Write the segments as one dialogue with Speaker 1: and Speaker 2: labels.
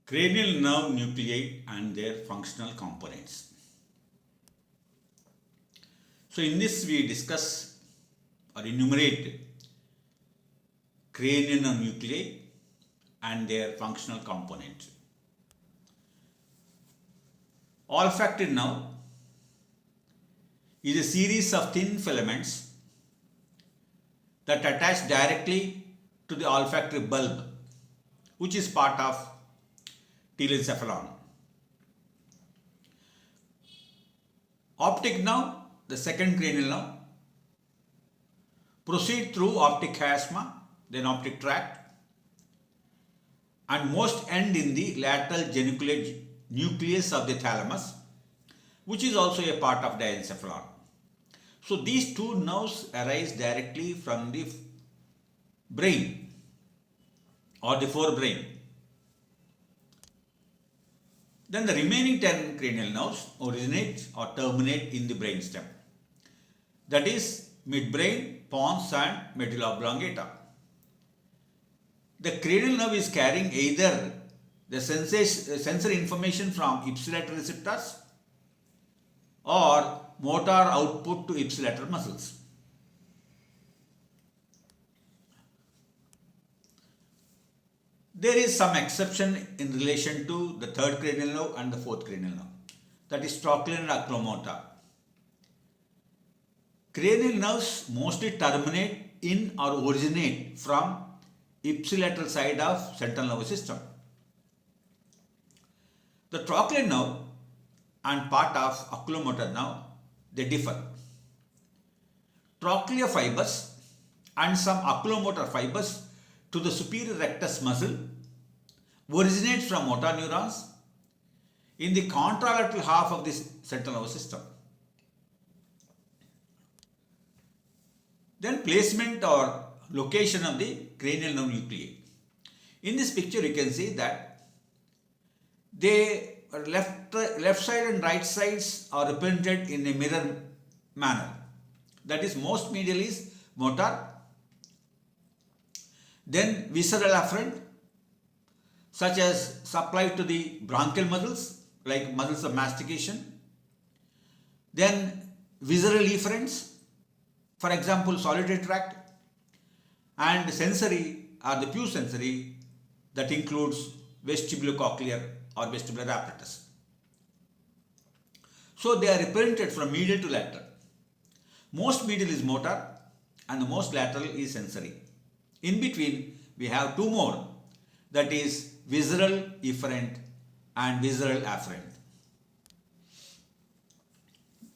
Speaker 1: Cranial nerve nuclei and their functional components. So in this we discuss or enumerate cranial nerve nuclei and their functional components. Olfactory nerve is a series of thin filaments that attach directly to the olfactory bulb, which is part of telencephalon. Optic nerve, the second cranial nerve, proceed through optic chiasma, then optic tract, and most end in the lateral geniculate nucleus of the thalamus, which is also a part of diencephalon. So these two nerves arise directly from the brain or the forebrain. Then the remaining 10 cranial nerves originate or terminate in the brainstem. That is midbrain, pons and medulla oblongata. The cranial nerve is carrying either the sensory information from ipsilateral receptors or motor output to ipsilateral muscles. There is some exception in relation to the third cranial nerve and the fourth cranial nerve, that is trochlear and oculomotor. Cranial nerves mostly terminate in or originate from ipsilateral side of central nervous system. The trochlear nerve and part of oculomotor nerve, they differ. Trochlear fibers and some oculomotor fibers to the superior rectus muscle originate from motor neurons in the contralateral half of this central nervous system. Then placement or location of the cranial nerve nuclei. In this picture you can see that they left side and right sides are represented in a mirror manner. That is, most medial is motor, then visceral afferent, such as supply to the bronchial muscles like muscles of mastication, then visceral efferents, for example solitary tract, and sensory or the pure sensory, that includes vestibulocochlear or vestibular apparatus. So they are represented from medial to lateral. Most medial is motor and the most lateral is sensory. In between we have two more, that is visceral efferent and visceral afferent.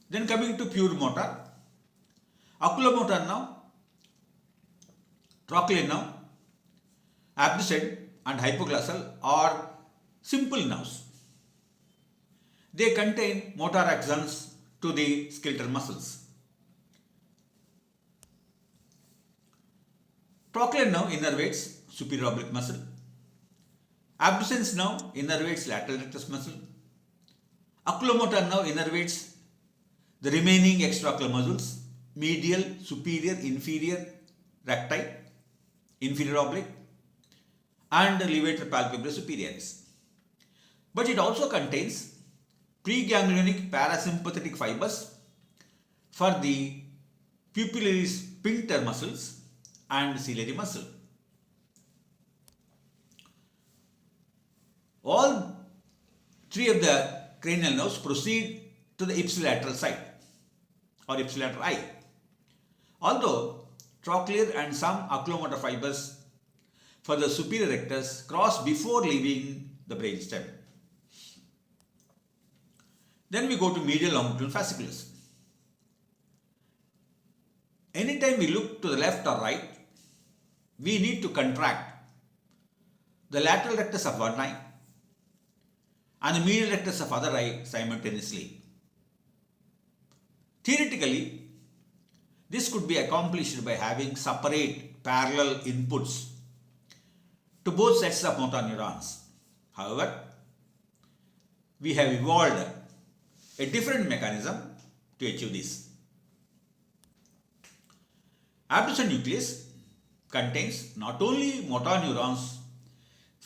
Speaker 1: Then coming to pure motor, oculomotor nerve, trochlear nerve, abducent and hypoglossal are simple nerves. They contain motor axons to the skeletal muscles. Trochlear nerve innervates superior oblique muscle. Abducens nerve innervates lateral rectus muscle. Oculomotor nerve innervates the remaining extraocular muscles, medial, superior, inferior recti, inferior oblique, and levator palpebrae superioris. But it also contains preganglionic parasympathetic fibers for the pupillary sphincter muscles and ciliary muscle. All three of the cranial nerves proceed to the ipsilateral side or ipsilateral eye, although trochlear and some oculomotor fibers for the superior rectus cross before leaving the brainstem. Then we go to medial longitudinal fasciculus. Anytime we look to the left or right, we need to contract the lateral rectus of one eye and the medial rectus of other eye simultaneously. Theoretically, this could be accomplished by having separate parallel inputs to both sets of motor neurons. However, we have evolved a different mechanism to achieve this. Abducent nucleus contains not only motor neurons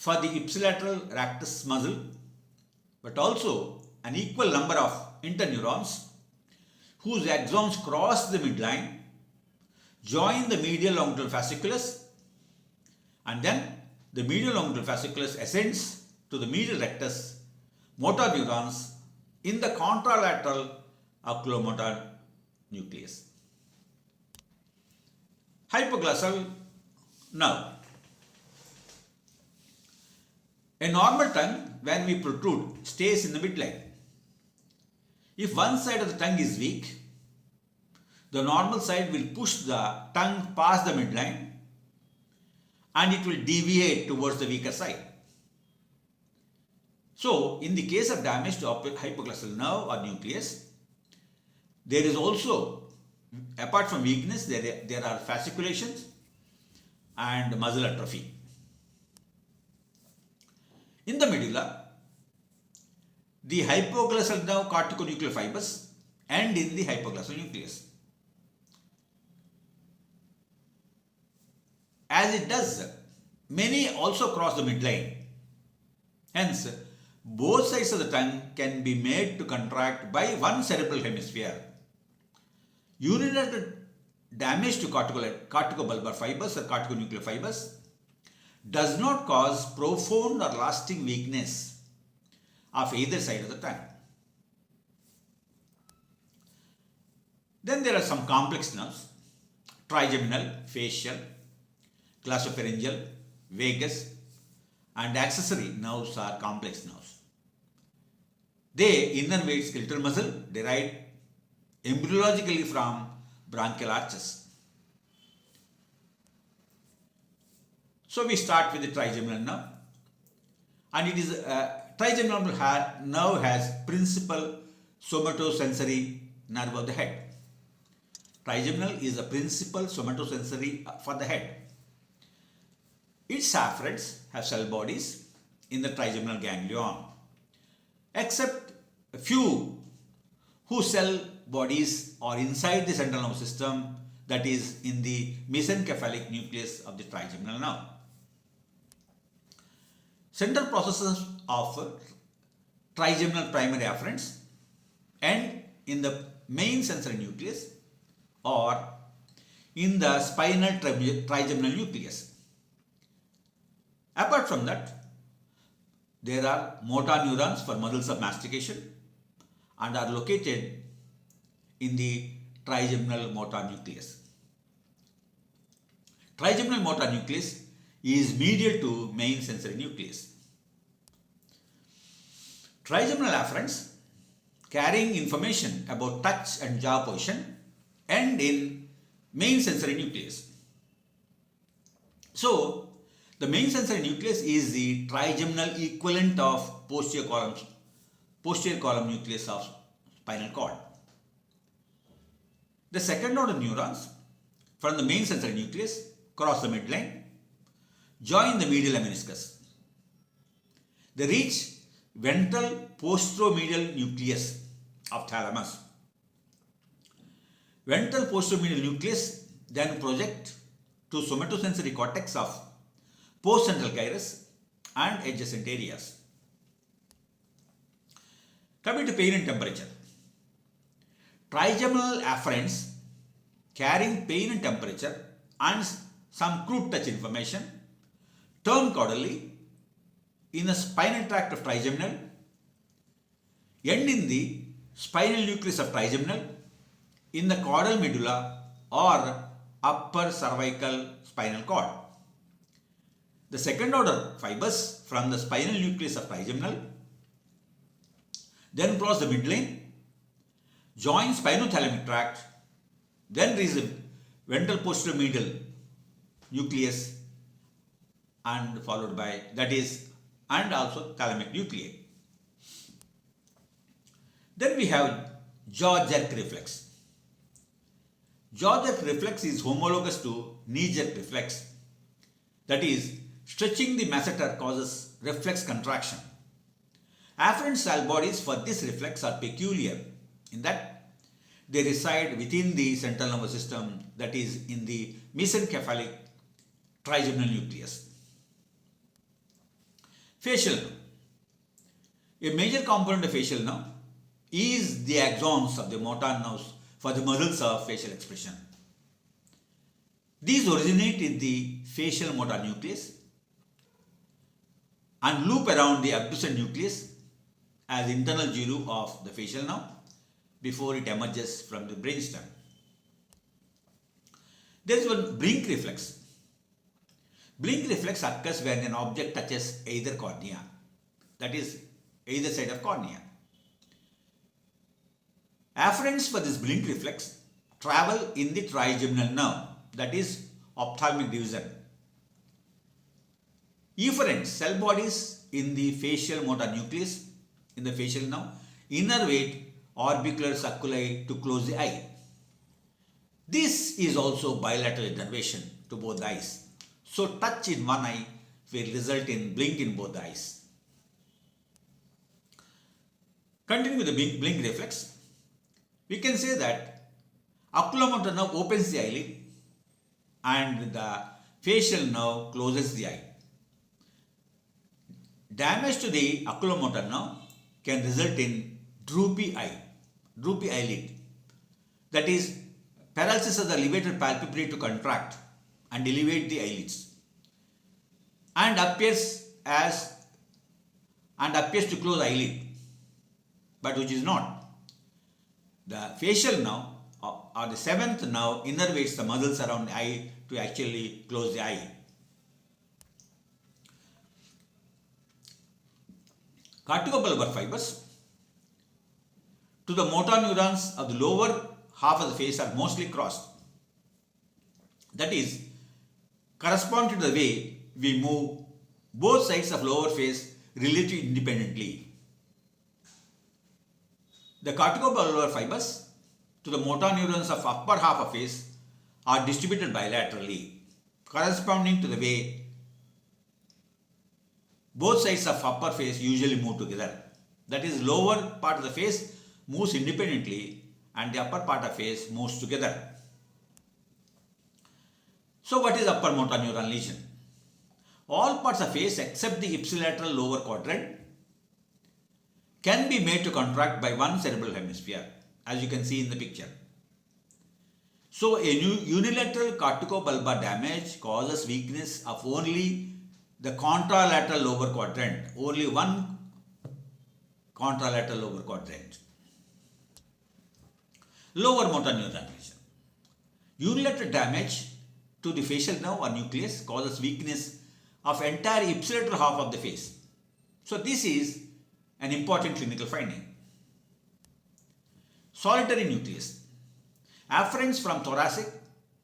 Speaker 1: for the ipsilateral rectus muscle, but also an equal number of interneurons whose axons cross the midline, join the medial longitudinal fasciculus, and then the medial longitudinal fasciculus ascends to the medial rectus motor neurons in the contralateral oculomotor nucleus. Hypoglossal nerve. A normal tongue, when we protrude, stays in the midline. If one side of the tongue is weak, the normal side will push the tongue past the midline and it will deviate towards the weaker side. So, in the case of damage to hypoglossal nerve or nucleus, there is also, apart from weakness, there are fasciculations and muscle atrophy. In the medulla, the hypoglossal nerve corticonuclear fibers end in the hypoglossal nucleus. As it does, many also cross the midline. Hence, both sides of the tongue can be made to contract by one cerebral hemisphere. Unilateral damage to corticobulbar fibers or corticonuclear fibers does not cause profound or lasting weakness of either side of the tongue. Then there are some complex nerves: trigeminal, facial, glossopharyngeal, vagus, and accessory nerves are complex nerves. They innervate skeletal muscle derived embryologically from bronchial arches. So we start with the trigeminal nerve, and it is trigeminal nerve has principal somatosensory nerve of the head. Trigeminal is a principal somatosensory for the head. Its afferents have cell bodies in the trigeminal ganglion, except a few whose cell bodies are inside the central nervous system, that is in the mesencephalic nucleus of the trigeminal nerve. Central processes of trigeminal primary afferents end in the main sensory nucleus or in the spinal trigeminal nucleus. Apart from that, there are motor neurons for muscles of mastication and are located in the trigeminal motor nucleus. Trigeminal motor nucleus is medial to main sensory nucleus. Trigeminal afferents carrying information about touch and jaw position end in main sensory nucleus. So, the main sensory nucleus is the trigeminal equivalent of posterior column nucleus of spinal cord. The second order neurons from the main sensory nucleus cross the midline, join the medial meniscus. They reach ventral posteromedial nucleus of thalamus. Ventral posteromedial nucleus then project to somatosensory cortex of postcentral gyrus and adjacent areas. Coming to pain and temperature. Trigeminal afferents carrying pain and temperature and some crude touch information turn caudally in the spinal tract of trigeminal, end in the spinal nucleus of trigeminal, in the caudal medulla or upper cervical spinal cord. The second order fibers from the spinal nucleus of trigeminal then cross the midline, join spinothalamic tract, then reach the ventral posteromedial nucleus and followed by and also thalamic nuclei. Then we have jaw jerk reflex. Jaw jerk reflex is homologous to knee jerk reflex. That is, stretching the masseter causes reflex contraction. Afferent cell bodies for this reflex are peculiar in that they reside within the central nervous system, that is in the mesencephalic trigeminal nucleus. Facial nerve. A major component of facial nerve is the axons of the motor nerves for the muscles of facial expression. These originate in the facial motor nucleus and loop around the abducent nucleus as internal gyrus of the facial nerve before it emerges from the brainstem. There is one blink reflex. Blink reflex occurs when an object touches either cornea, that is, either side of cornea. Afferents for this blink reflex travel in the trigeminal nerve, that is, ophthalmic division. Efferents, cell bodies in the facial motor nucleus, in the facial nerve, innervate orbicular circuli to close the eye. This is also bilateral innervation to both eyes. So touch in one eye will result in blink in both eyes. Continuing with the blink reflex, we can say that oculomotor nerve opens the eyelid and the facial nerve closes the eye. Damage to the oculomotor nerve can result in droopy eyelid. That is, paralysis of the levator palpebrae to contract and elevate the eyelids, and appears to close eyelid, but which is not. The facial nerve or the seventh nerve innervates the muscles around the eye to actually close the eye. Corticobulbar fibers to the motor neurons of the lower half of the face are mostly crossed. That is, correspond to the way we move both sides of lower face relatively independently. The corticobulbar fibers to the motor neurons of upper half of face are distributed bilaterally, corresponding to the way both sides of upper face usually move together. That is, lower part of the face moves independently and the upper part of face moves together. So what is upper motor neuron lesion? All parts of face except the ipsilateral lower quadrant can be made to contract by one cerebral hemisphere, as you can see in the picture. So a unilateral corticobulbar damage causes weakness of only the contralateral lower quadrant, only one contralateral lower quadrant. Lower motor neuron lesion. Unilateral damage to the facial nerve or nucleus causes weakness of entire ipsilateral half of the face. So this is an important clinical finding. Solitary nucleus. Afferents from thoracic,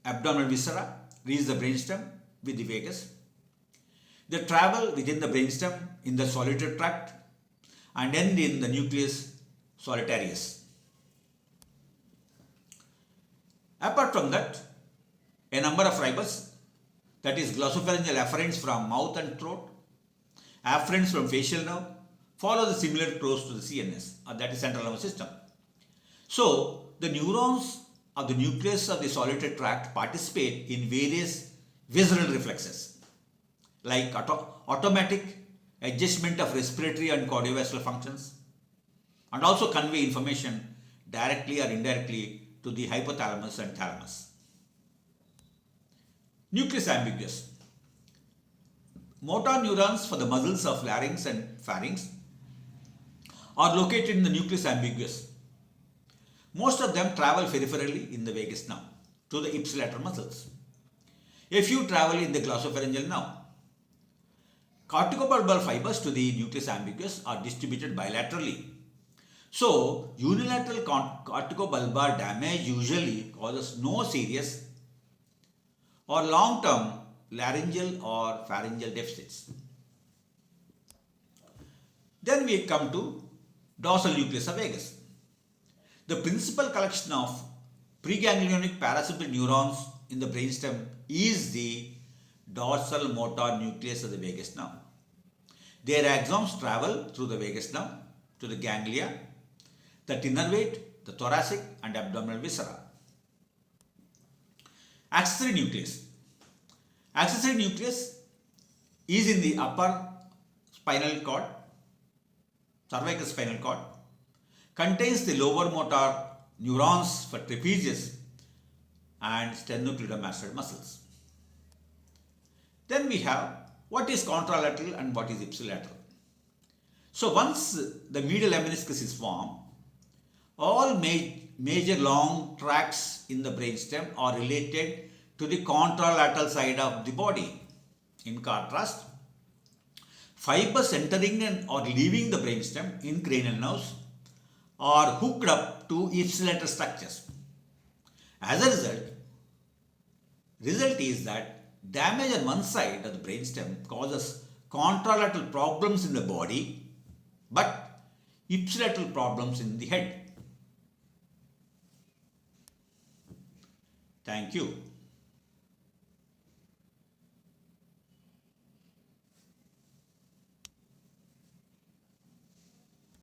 Speaker 1: abdominal viscera reach the brainstem with the vagus. They travel within the brainstem in the solitary tract and end in the nucleus solitarius. Apart from that, a number of fibers, that is glossopharyngeal afferents from mouth and throat, afferents from facial nerve, follow the similar course to the CNS, or that is central nervous system. So, the neurons of the nucleus of the solitary tract participate in various visceral reflexes, like automatic adjustment of respiratory and cardiovascular functions, and also convey information directly or indirectly to the hypothalamus and thalamus. Nucleus ambiguous. Motor neurons for the muscles of larynx and pharynx are located in the nucleus ambiguous. Most of them travel peripherally in the vagus nerve to the ipsilateral muscles. A few travel in the glossopharyngeal nerve. Corticobulbar fibers to the nucleus ambiguous are distributed bilaterally. So, unilateral corticobulbar damage usually causes no serious or long-term laryngeal or pharyngeal deficits. Then we come to dorsal nucleus of vagus. The principal collection of preganglionic parasympathetic neurons in the brainstem is the dorsal motor nucleus of the vagus nerve. Their axons travel through the vagus nerve to the ganglia that innervate the thoracic and abdominal viscera. Accessory nucleus. Accessory nucleus is in the upper spinal cord, cervical spinal cord, contains the lower motor neurons for trapezius and sternocleidomastoid muscles. Then we have what is contralateral and what is ipsilateral. So once the medial lemniscus is formed, all major long tracts in the brainstem are related to the contralateral side of the body. In contrast, fibers entering and or leaving the brainstem in cranial nerves are hooked up to ipsilateral structures. As a result is that damage on one side of the brainstem causes contralateral problems in the body, but ipsilateral problems in the head. Thank you.